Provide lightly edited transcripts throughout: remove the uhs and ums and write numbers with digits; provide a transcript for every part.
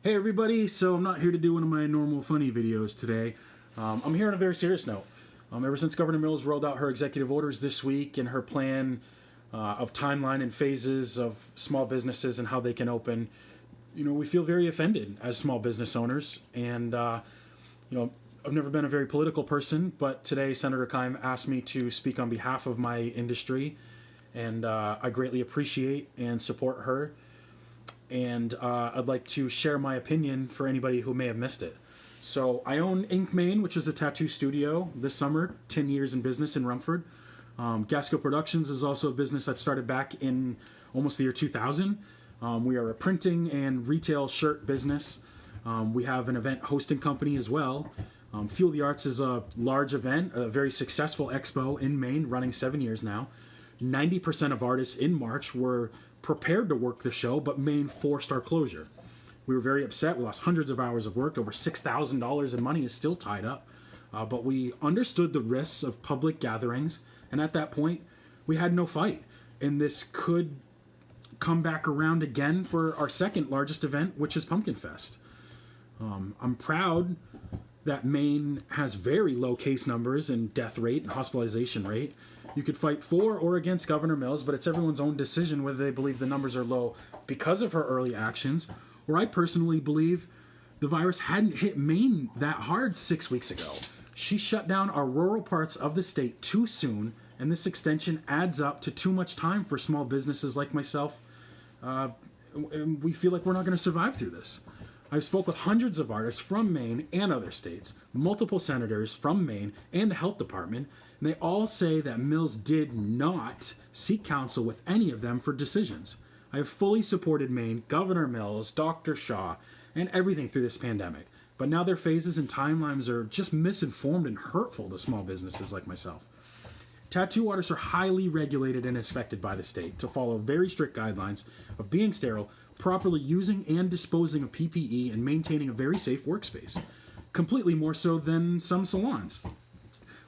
Hey everybody, so I'm not here to do one of my normal funny videos today. I'm here on a very serious note. Ever since Governor Mills rolled out her executive orders this week and her plan of timeline and phases of small businesses and how they can open, we feel very offended as small business owners. And, I've never been a very political person, but today Senator Keim asked me to speak on behalf of my industry, and I greatly appreciate and support her. And I'd like to share my opinion for anybody who may have missed it. So I own Ink Maine, which is a tattoo studio this summer, 10 years in business in Rumford. Gasco Productions is also a business that started back in almost the year 2000. We are a printing and retail shirt business. We have an event hosting company as well. Fuel the Arts is a large event, a very successful expo in Maine, running 7 years now. 90% of artists in March were prepared to work the show, but Maine forced our closure. We were very upset. We lost hundreds of hours of work. Over $6,000 in money is still tied up. But we understood the risks of public gatherings, and at that point, we had no fight. And this could come back around again for our second largest event, which is Pumpkin Fest. I'm proud that Maine has very low case numbers and death rate and hospitalization rate. You could fight for or against Governor Mills, but it's everyone's own decision whether they believe the numbers are low because of her early actions, or I personally believe the virus hadn't hit Maine that hard 6 weeks ago. She shut down our rural parts of the state too soon, and this extension adds up to too much time for small businesses like myself. And we feel like we're not going to survive through this. I've spoke with hundreds of artists from Maine and other states, multiple senators from Maine and the health department, and they all say that Mills did not seek counsel with any of them for decisions. I have fully supported Maine, Governor Mills, Dr. Shaw, and everything through this pandemic, but now their phases and timelines are just misinformed and hurtful to small businesses like myself. Tattoo artists are highly regulated and inspected by the state to follow very strict guidelines of being sterile, properly using and disposing of PPE, and maintaining a very safe workspace, completely more so than some salons.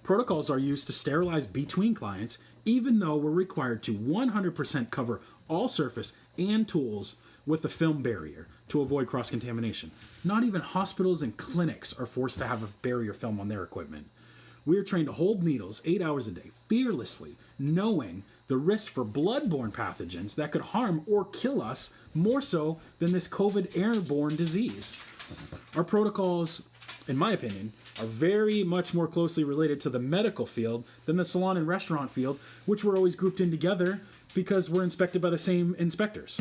Protocols are used to sterilize between clients, even though we're required to 100% cover all surface and tools with a film barrier to avoid cross-contamination. Not even hospitals and clinics are forced to have a barrier film on their equipment. We are trained to hold needles 8 hours a day, fearlessly, knowing the risk for bloodborne pathogens that could harm or kill us more so than this COVID airborne disease. Our protocols, in my opinion, are very much more closely related to the medical field than the salon and restaurant field, which were always grouped in together because we're inspected by the same inspectors.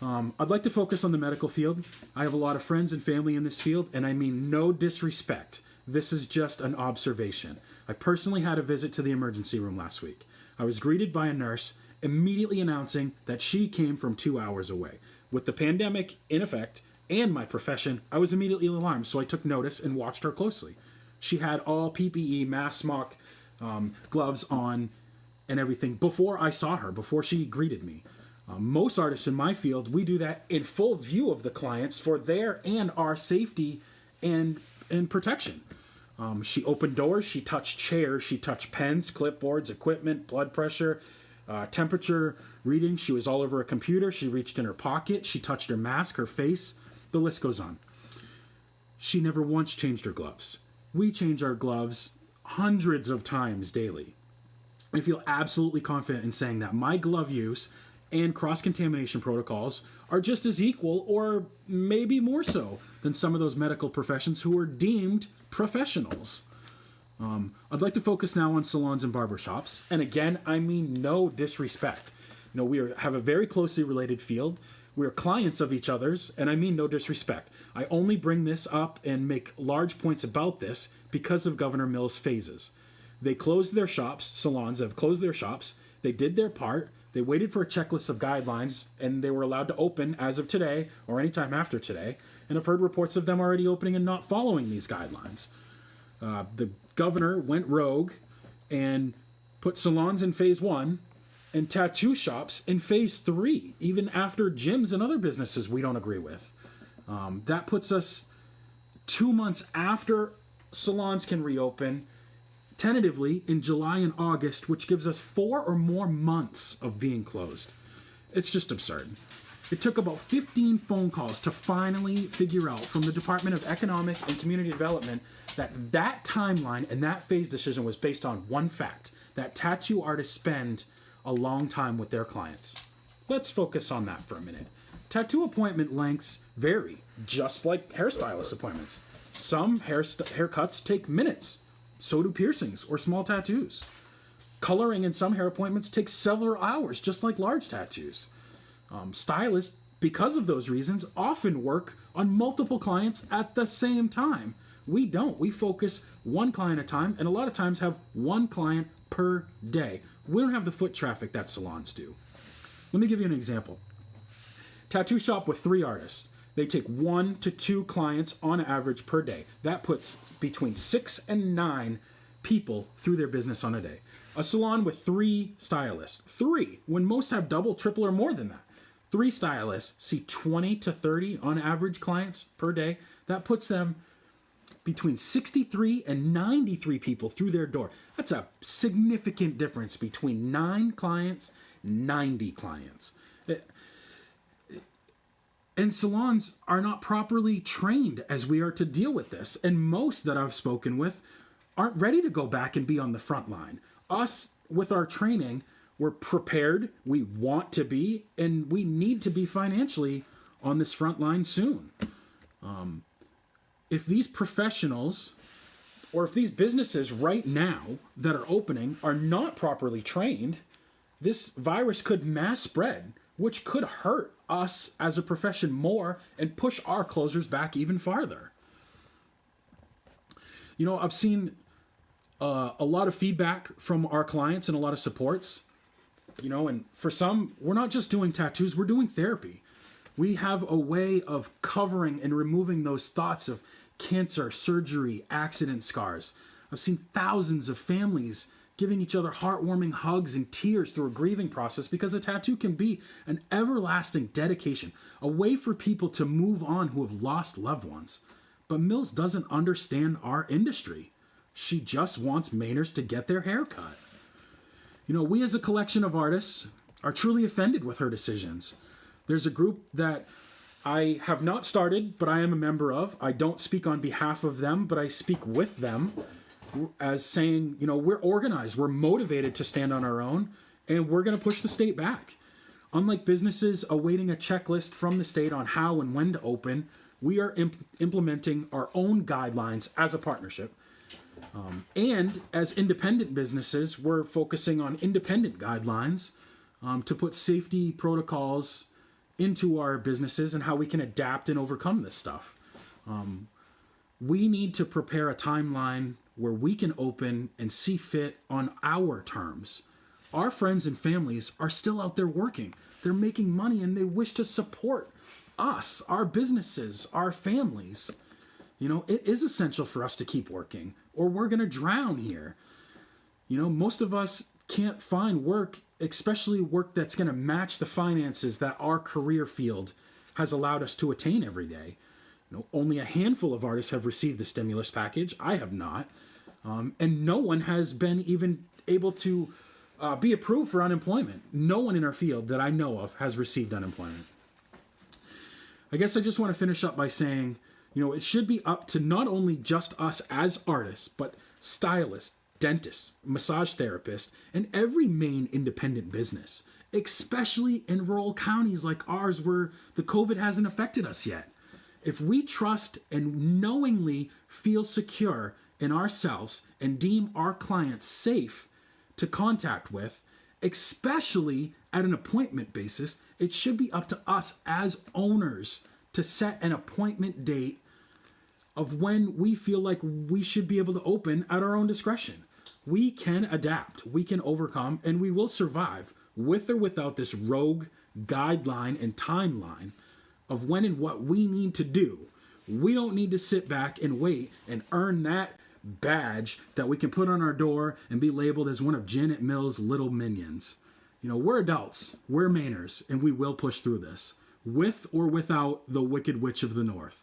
I'd like to focus on the medical field. I have a lot of friends and family in this field, and I mean no disrespect. This is just an observation. I personally had a visit to the emergency room last week. I was greeted by a nurse immediately announcing that she came from 2 hours away. With the pandemic in effect and my profession, I was immediately alarmed, so I took notice and watched her closely. She had all PPE, mask, smock, gloves on, and everything before I saw her, before she greeted me. Most artists in my field, we do that in full view of the clients for their and our safety and protection. She opened doors, she touched chairs, she touched pens, clipboards, equipment, blood pressure, temperature reading. She was all over a computer. She reached in her pocket. She touched her mask, her face. The list goes on. She never once changed her gloves. We change our gloves hundreds of times daily. I feel absolutely confident in saying that my glove use and cross-contamination protocols are just as equal, or maybe more so, than some of those medical professions who are deemed professionals. I'd like to focus now on salons and barbershops. And again, I mean no disrespect. We have a very closely related field. We're clients of each other's, and I mean no disrespect. I only bring this up and make large points about this because of Governor Mills' phases. They closed their shops, salons have closed their shops. They did their part. They waited for a checklist of guidelines, and they were allowed to open as of today or anytime after today. And I've heard reports of them already opening and not following these guidelines. The governor went rogue and put salons in phase 1 and tattoo shops in phase 3, even after gyms and other businesses we don't agree with. That puts us 2 months after salons can reopen, tentatively in July and August, which gives us 4 or more months of being closed. It's just absurd. It took about 15 phone calls to finally figure out from the Department of Economic and Community Development that timeline and that phase decision was based on one fact, that tattoo artists spend a long time with their clients. Let's focus on that for a minute. Tattoo appointment lengths vary, just like hairstylist appointments. Some haircuts take minutes. So do piercings or small tattoos. Coloring in some hair appointments takes several hours, just like large tattoos. Stylists, because of those reasons, often work on multiple clients at the same time. We don't. We focus one client at a time, and a lot of times have one client per day. We don't have the foot traffic that salons do. Let me give you an example. Tattoo shop with 3 artists. They take 1 to 2 clients on average per day. That puts between 6 and 9 people through their business on a day. A salon with 3 stylists. 3, when most have double, triple, or more than that. 3 stylists see 20 to 30 on average clients per day. That puts them between 63 and 93 people through their door. That's a significant difference between 9 clients, 90 clients. And salons are not properly trained as we are to deal with this. And most that I've spoken with aren't ready to go back and be on the front line. Us, with our training, we're prepared, we want to be, and we need to be financially on this front line soon. If these professionals, or if these businesses right now that are opening are not properly trained, this virus could mass spread, which could hurt us as a profession more and push our closers back even farther. You know, I've seen a lot of feedback from our clients and a lot of supports. You know, and for some, we're not just doing tattoos, we're doing therapy. We have a way of covering and removing those thoughts of cancer, surgery, accident scars. I've seen thousands of families giving each other heartwarming hugs and tears through a grieving process because a tattoo can be an everlasting dedication, a way for people to move on who have lost loved ones. But Mills doesn't understand our industry. She just wants Mainers to get their hair cut. You know, we as a collection of artists are truly offended with her decisions. There's a group that I have not started, but I am a member of. I don't speak on behalf of them, but I speak with them as saying, you know, we're organized, we're motivated to stand on our own, and we're going to push the state back. Unlike businesses awaiting a checklist from the state on how and when to open, we are implementing our own guidelines as a partnership. And as independent businesses, we're focusing on independent guidelines to put safety protocols into our businesses and how we can adapt and overcome this stuff. We need to prepare a timeline where we can open and see fit on our terms. Our friends and families are still out there working. They're making money and they wish to support us, our businesses, our families. You know, it is essential for us to keep working or we're going to drown here. You know, most of us can't find work, especially work that's going to match the finances that our career field has allowed us to attain every day. You know, only a handful of artists have received the stimulus package. I have not. And no one has been even able to be approved for unemployment. No one in our field that I know of has received unemployment. I guess I just want to finish up by saying, you know, it should be up to not only just us as artists, but stylists, dentists, massage therapists, and every Maine independent business, especially in rural counties like ours where the COVID hasn't affected us yet. If we trust and knowingly feel secure in ourselves and deem our clients safe to contact with, especially at an appointment basis, it should be up to us as owners to set an appointment date of when we feel like we should be able to open at our own discretion. We can adapt, we can overcome, and we will survive with or without this rogue guideline and timeline of when and what we need to do. We don't need to sit back and wait and earn that badge that we can put on our door and be labeled as one of Janet Mills' little minions. You know, we're adults, we're Mainers, and we will push through this, with or without the Wicked Witch of the North.